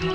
ஆண்டவராகிய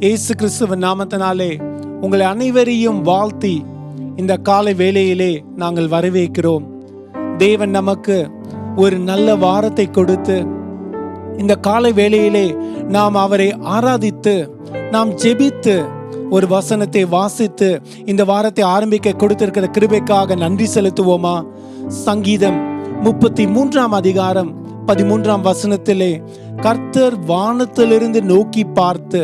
இயேசு கிறிஸ்துவின் நாமத்தினாலே உங்களை அனைவரையும் வாழ்த்தி இந்த காலை வேளையிலே நாங்கள் வரவேற்கிறோம். தேவன் நமக்கு ஒரு நல்ல வாரத்தை கொடுத்து இந்த காலை வேளையிலே நாம் அவரை ஆராதித்து நாம் ஜெபித்து ஒரு வசனத்தை வாசித்து இந்த வாரத்தை ஆரம்பிக்க கொடுத்திருக்கிற கிருபைக்காக நன்றி செலுத்துவோமா? சங்கீதம் 33 அதிகாரம் 13 வசனத்திலே கர்த்தர் வானத்திலிருந்து நோக்கி பார்த்து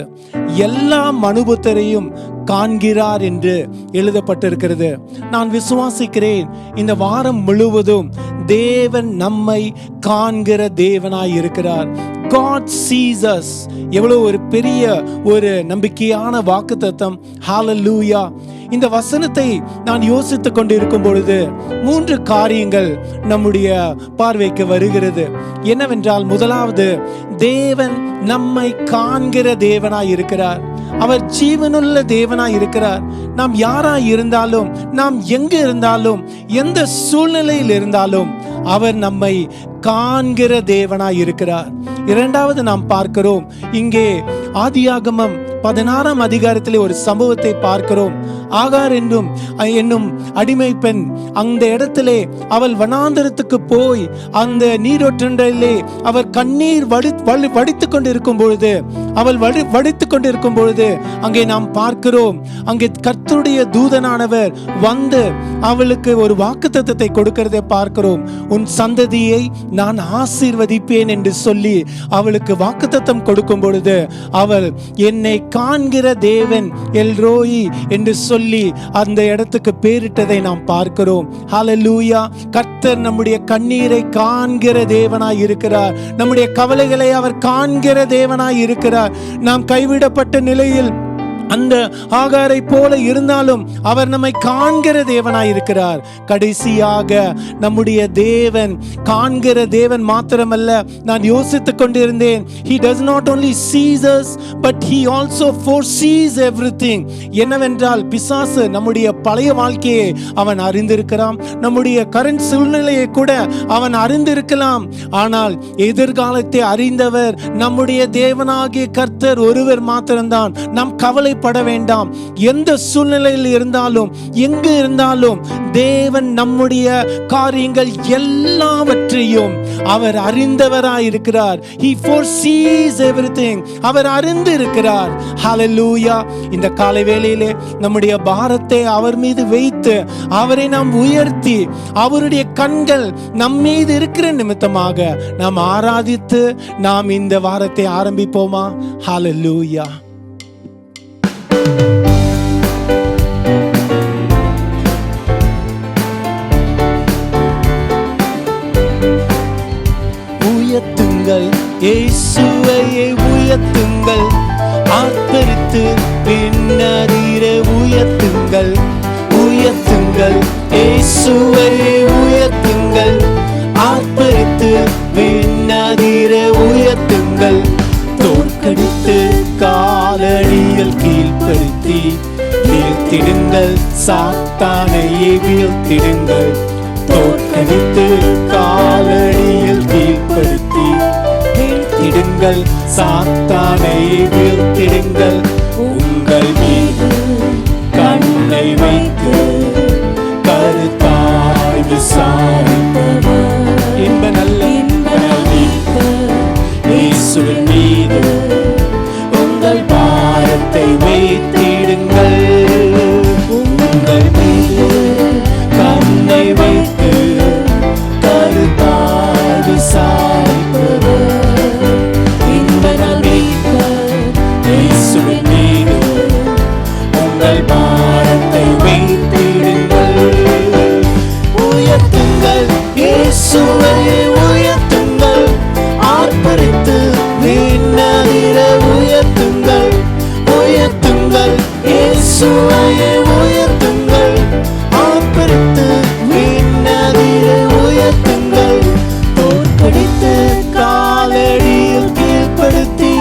எல்லா மனுபுத்தரையும் காண்கிறார் என்று எழுதப்பட்டிருக்கிறது. நான் விசுவாசிக்கிறேன், இந்த வாரம் முழுவதும் தேவன் நம்மை காண்கிற தேவனாய் இருக்கிறார். God sees us. எவ்வளவு ஒரு பெரிய ஒரு நம்பிக்கையான வாக்குத்தத்தம். ஹalleluya. இந்த வசனத்தை நான் யோசித்துக் கொண்டு இருக்கும் பொழுது 3 காரியங்கள் நம்முடைய பார்வைக்கு வருகிறது. என்னவென்றால், முதலாவது, தேவன் நம்மை காண்கிற தேவனாய் இருக்கிறார். அவர் ஜீவனுள்ள தேவனாய் இருக்கிறார். நாம் யாராய் இருந்தாலும், நாம் எங்கு இருந்தாலும், எந்த சூழ்நிலையில் இருந்தாலும் அவர் நம்மை காண்கிற தேவனாய் இருக்கிறார். இரண்டாவது, நாம் பார்க்கிறோம், இங்கே ஆதியாகமம் 16 அதிகாரத்திலே ஒரு சம்பவத்தை பார்க்கிறோம். ஆகார் என்னும் அடிமை பெண் அந்த இடத்திலே அவள் வனாந்தரத்துக்கு போய் அந்த நீரொற்றிலே அவர் கண்ணீர் வடித்துக் கொண்டிருக்கும் பொழுது வடித்துக் கொண்டிருக்கும் பொழுது அங்கே நாம் பார்க்கிறோம், அங்கே கர்த்தருடைய தூதனானவர் வந்து அவளுக்கு ஒரு வாக்குத்தத்தத்தை கொடுக்கிறதை பார்க்கிறோம். உன் சந்ததியை நான் ஆசீர்வதிப்பேன் என்று சொல்லி அவளுக்கு வாக்குத்தத்தம் கொடுக்கும் பொழுது அவள் என்னை காண்கிற தேவன் எல்ரோயி என்று சொல்லி அந்த இடத்துக்கு பேரிட்டதை நாம் பார்க்கிறோம். ஹல்லேலூயா. கர்த்தர் நம்முடைய கண்ணீரை காண்கிற தேவனாய் இருக்கிறார். நம்முடைய கவலைகளை அவர் காண்கிற தேவனாய் இருக்கிறார். நாம் கைவிடப்பட்ட நிலையில் அந்த ஆகாரை போல இருந்தாலும் அவர் நம்மை காண்கிற தேவனாய் இருக்கிறார். கடைசியாக நம்முடைய தேவன் காண்கிற தேவன் மாத்திரமல்ல, நான் யோசித்துக் கொண்டிருந்தேன், he does not only sees us but he also foresees everything. என்னவென்றால், பிசாசு நம்முடைய பழைய வாழ்க்கையை அவன் அறிந்திருக்கிறான், நம்முடைய கரண்ட் சூழ்நிலையை கூட அவன் அறிந்திருக்கலாம். ஆனால் எதிர்காலத்தை அறிந்தவர் நம்முடைய தேவனாகிய கர்த்தர் ஒருவர் மாத்திரம்தான். நாம் கவலை பட வேண்டாம். எந்த சூழ்நிலையில் இருந்தாலும், எங்கு இருந்தாலும், தேவன் நம்முடைய காரியங்கள் எல்லாவற்றையும் அவர் அறிந்தவராய் இருக்கிறார். He foresees everything. அவர் அறிந்து இருக்கிறார். ஹalleluya. இந்த காலை வேளையிலே நம்முடைய பாரத்தை அவர் மீது வைத்து அவரை நாம் உயர்த்தி அவருடைய கண்கள் நம் மீது இருக்கிற நிமித்தமாக நாம் ஆராதித்து நாம் இந்த வாரத்தை ஆரம்பிப்போமா? ஹalleluya. உயர்த்துங்கள், இயேசுவையே உயர்த்துங்கள், ஆர்ப்பரித்து பின்னதிர உயர்த்துங்கள். உயர்த்துங்கள், இயேசுவையே உயர்த்துங்கள், ஆர்ப்பரித்து பின்னதிர உயர்த்துங்கள். தோற்கடித்து காலடியில் கீழ்ப்படுத்தி வீழ்த்திடுங்கள், சாத்தானையே வீழ்த்திடுங்கள். தோற்கடித்து காலடியில் கீழ்ப்படுத்தி வீழ்த்திடுங்கள், சாத்தானையே வீழ்த்திடுங்கள். உங்கள் மீது கண்ணை வைத்து கருத்தாய் விசாரிப்பவர் இன்ப நல்ல இயேசுவின் மீது உங்கள் பாரத்தை வைத்திடுங்கள். உங்கள் மீது கண்ணை வைத்து கருத்தாய் விசாரிப்பவர் இன்ப நல்ல இயேசுவின் மீது உங்கள் பாரத்தை வைத்திடுங்கள். உயர்த்துங்கள், இயேசுவை உயர்த்துங்கள், ஆர்ப்பரித்து விண்ணதிர உயர்த்துங்கள். உயர்த்துங்கள், இயேசுவை உயர்த்துங்கள், ஆர்ப்பரித்து விண்ணதிர உயர்த்துங்கள். தோற்கடித்து காலடியில் கீழ்ப்படுத்தி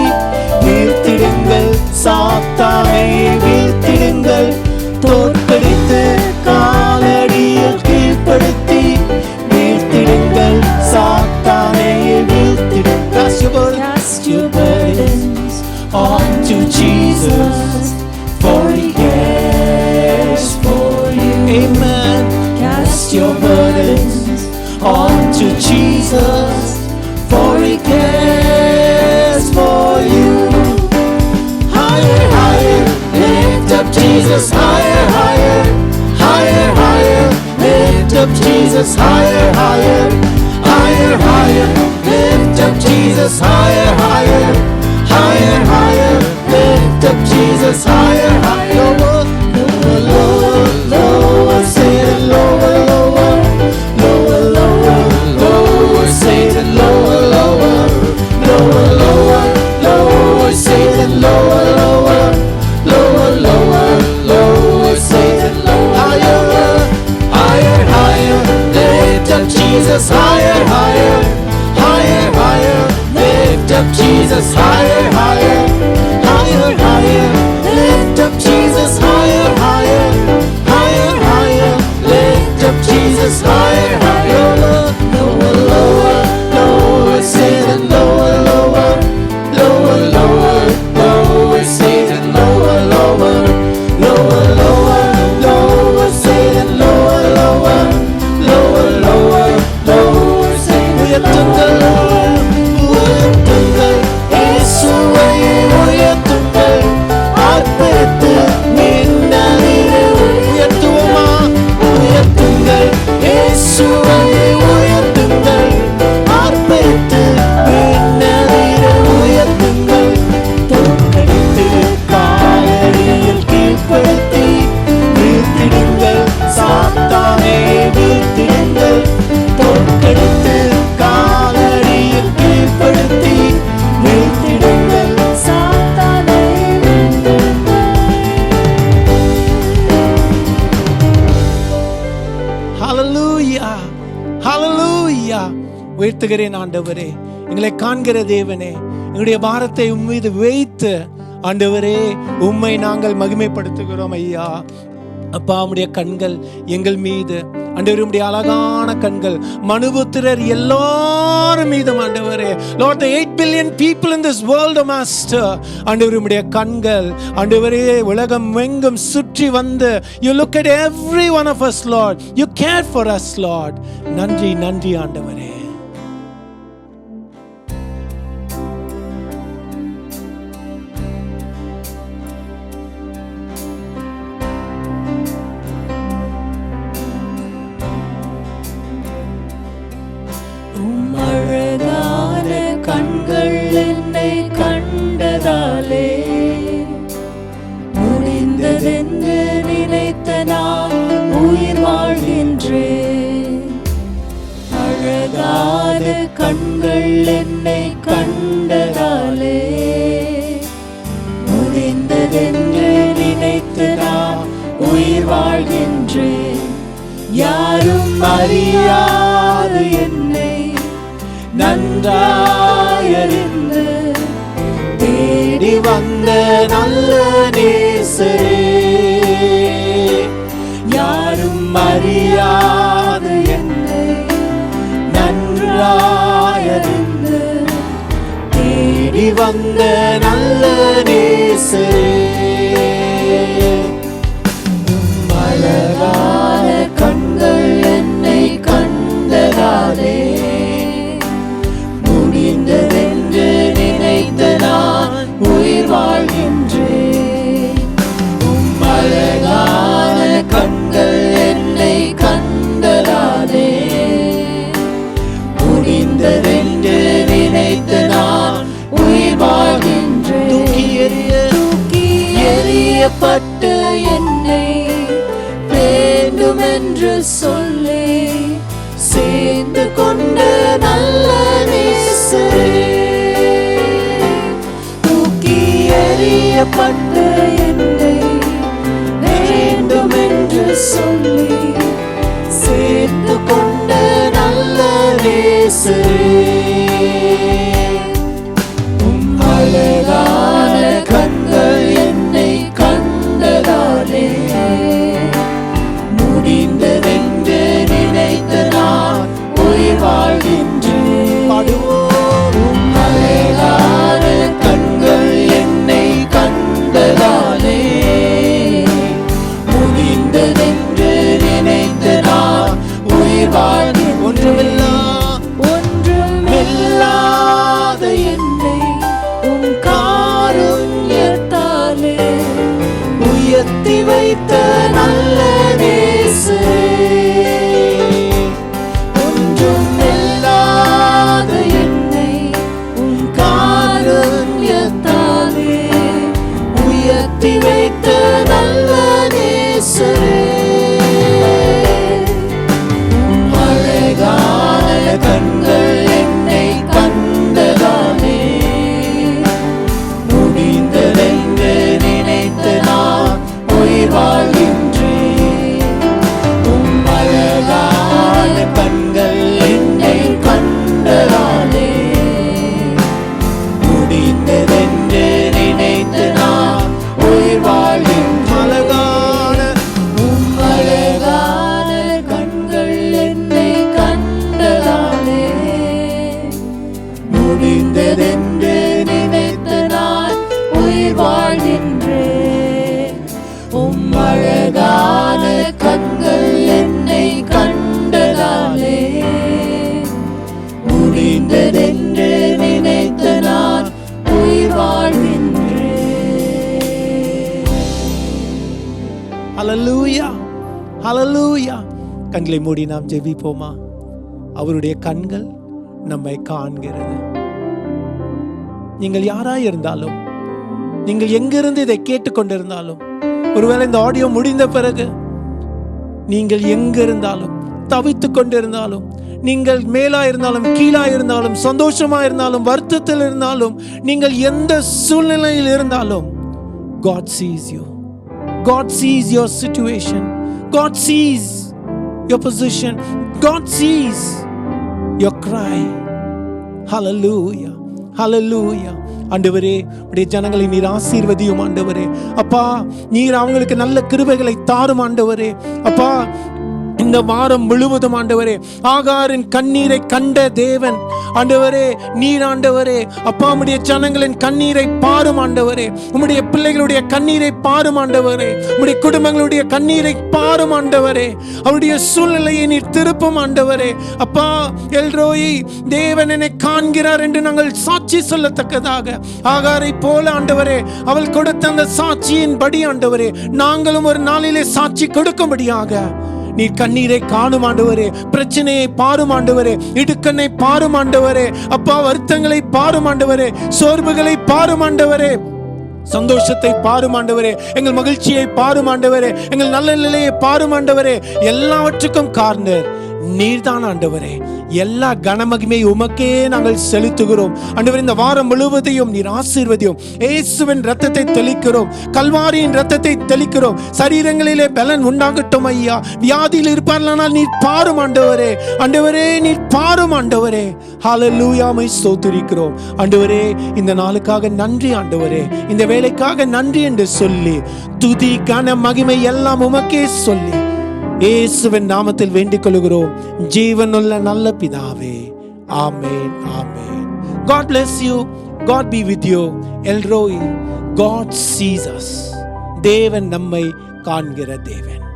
Jesus higher, higher, higher, higher. Lift up Jesus higher, higher, higher, higher. Lift up Jesus higher, higher. Lower, lower, lower, lower. Satan lower, lower, lower, lower, lower. Satan lower, lower, lower, lower, lower. Satan lower, lower, lower, lower, lower. Satan lower, higher, higher, higher. Lift up Jesus higher, higher, higher, higher. Lift up Jesus higher, higher, higher, higher. Lift up Jesus higher, higher, higher, higher. Lift up Jesus higher, higher. Lower, lower, lower. Satan lower, lower, lower, lower, lower. Satan lower, lower, lower, lower, lower. Satan lower, lower, lower, lower, lower. Satan உயர்த்துங்கள், உயர்த்துங்கள், இயேசுவை உயர்த்துங்கள். ஆர்ப்பரித்து மின்னலிட உயர்த்துவோமா? உயர்த்துங்கள், இயேசுவை உயர்த்துங்கள். ஆர்ப்பரித்து மின்னலிட உயர்த்துங்கள். தோற்கடித்து காலடியில் கீழ்ப்படுத்தி வீழ்த்திடுங்கள். சாத்தானே வீழ்த்திடுங்கள். தோற்கடித்து காலடியில் கீழ்ப்படுத்தி வீழ்த்திடுங்கள். சாத்தானே ஹalleluya, ஹalleluya. உயர்த்துகிறேன் ஆண்டவரே, எங்களை காண்கிற தேவனே, எங்களுடைய பாரத்தை உம்மீது வைத்து ஆண்டவரே உம்மை நாங்கள் மகிமைப்படுத்துகிறோம் ஐயா. அப்பா, உம்முடைய கண்கள் எங்கள் மீது ஆண்டவரே, உம்முடைய அழகான கண்கள் மனுபுத்திரர் எல்லாரும் மீதும் ஆண்டவரே, Lord, the 8 billion people in this world, master, ஆண்டவரே உம்முடைய கண்கள் ஆண்டவரே உலகம் எங்கும் சுற்றி வந்து, you look at every one of us, Lord, you care for us, Lord. நன்றி, நன்றி ஆண்டவரே. அழகான கண்கள் என்னை கண்டதாலே முடிந்ததென்று நினைத்த நான் உயிர் வாழ்கின்றேன். அழகான கண்கள் என்னை கண்டதாலே முடிந்ததென்று நினைத்த நான் உயிர் வாழ்கின்றேன். யாரும் அறியாது என்னை நன்றாயறிந்து தேடி வந்த நல்ல நேசரே. யாரும் அறியாது என்னை நன்றாயறிந்து தேடி வந்த நல்ல நேசரே. அழகான கண்கள் என்னை கண்டதாலே முடிந்ததென்று நினைத்த நான் உயிர் வாழ்கின்றேன். அழகான கண்கள் என்னை கண்டதாலே முடிந்ததென்று நினைத்த நான் உயிர் வாழ்கின்றேன். தூக்கி எறியப்பட்ட என்னை வேண்டுமென்று சொல்லி சேர்ந்து கொண்ட நல்ல நேசரே. தூக்கி எறியப்பட்ட என்னை வேண்டுமென்று சொல்லி சேர்ந்து கொண்ட நல்ல நேசரே. அழகான கண்கள் என்னை கண்டதாலே முடிந்ததென்று நினைத்த நான் உயிர் வாழ்கின்றேன். பாடுவோம். அழகான கண்கள் என்னை கண்டதாலே முடிந்ததென்று நினைத்த நான் உயிர் வாழ்கின்றேன். ஒன்றுமில்லா முடிந்ததென்று நினைத்து நான் உயிர் வாழ்கின்றேன். உம் அழகான கண்கள் என்னை கண்டதாலே முடிந்ததென்று நினைத்து நான் உயிர் வாழ்கின்றேன். ஹல்லேலூயா, ஹல்லேலூயா. கண்களை மூடி நாம் ஜெபிப்போமா? அவருடைய கண்கள் நம்மை காண்கிறது. நீங்கள் யாராய் இருந்தாலும், நீங்கள் எங்கிருந்து இதை கேட்டுக்கொண்டிருந்தாலும், ஒருவேளை இந்த ஆடியோ முடிந்த பிறகு நீங்கள் எங்கிருந்தாலும், தவித்துக் கொண்டிருந்தாலும், நீங்கள் மேலா இருந்தாலும் கீழா இருந்தாலும், சந்தோஷமா இருந்தாலும் வருத்தத்தில் இருந்தாலும், நீங்கள் எந்த சூழ்நிலையில் இருந்தாலும், God sees you. God sees your situation. God sees your position. God sees your cry. Hallelujah, hallelujah. ஆண்டவரே, உடைய ஜனங்களை நீர் ஆசீர்வதியும் ஆண்டவரே. அப்பா, நீர் அவங்களுக்கு நல்ல கிருபைகளை தாரும் ஆண்டவரே. அப்பா, இந்த வாரம் முழுவதும் ஆண்டவரே, ஆகாரின் கண்ணீரை கண்ட தேவன் ஆண்டவரே, நீர் ஆண்டவரே, அப்பா உம்முடைய ஜனங்களின் கண்ணீரை பாரும் ஆண்டவரே. உம்முடைய பிள்ளைகளுடைய கண்ணீரை பாரும் ஆண்டவரே. உம்முடைய குடும்பங்களுடைய கண்ணீரை பாரும் ஆண்டவரே. அவருடைய சூழ்நிலையை நீர் திருப்பும் ஆண்டவரே. அப்பா, எல்ரோயி, தேவன் என்னை காண்கிறார் என்று நாங்கள் சாட்சி சொல்லத்தக்கதாக, ஆகாரை போல ஆண்டவரே, அவள் கொடுத்த அந்த சாட்சியின் படி ஆண்டவரே, நாங்களும் ஒரு நாளிலே சாட்சி கொடுக்கும்படியாக நீர் கண்ணீரை காணும் ஆண்டவரே. பிரச்சனையை பாரும் ஆண்டவரே. இடுக்கண்ணை பாரும் ஆண்டவரே. அப்பா, வருத்தங்களை பாரும் ஆண்டவரே. சோர்வுகளை பாரும் ஆண்டவரே. சந்தோஷத்தை பாரும் ஆண்டவரே. எங்கள் மகிழ்ச்சியை பாரும் ஆண்டவரே. எங்கள் நல்ல நிலையை பாரும் ஆண்டவரே. எல்லாவற்றுக்கும் காரணர் நீர்தான் ஆண்டவரே. எல்லா கனமகிமை உமக்கே நாங்கள் செலுத்துகிறோம் ஆண்டவரே. இந்த வாரம் முழுவதையும் நீர் ஆசீர்வதியும். இயேசுவின் இரத்தத்தை தெளிக்கிறோம், கல்வாரியின் இரத்தத்தை தெளிக்கிறோம். சரீரங்களிலே பலன் உண்டாகட்டும் ஐயா. வியாதியில் இருப்பார்களானால் நீர் பாரும் ஆண்டவரே. ஆண்டவரே, நீர் பாரும் ஆண்டவரே. ஹல்லேலூயா, மை ஸ்தோத்திரிக்கிறோம் ஆண்டவரே. இந்த நாளுக்காக நன்றி ஆண்டவரே. இந்த வேலைக்காக நன்றி என்று சொல்லி, துதி கன மகிமை எல்லாம் உமக்கே சொல்லி இயேசுவின் நாமத்தில் வேண்டிக் கொள்கிறோம் ஜீவனுள்ள நல்ல பிதாவே. ஆமென், ஆமென். God bless you. God be with you. El Roi, God sees us. தேவன் நம்மை காண்கிற தேவன்.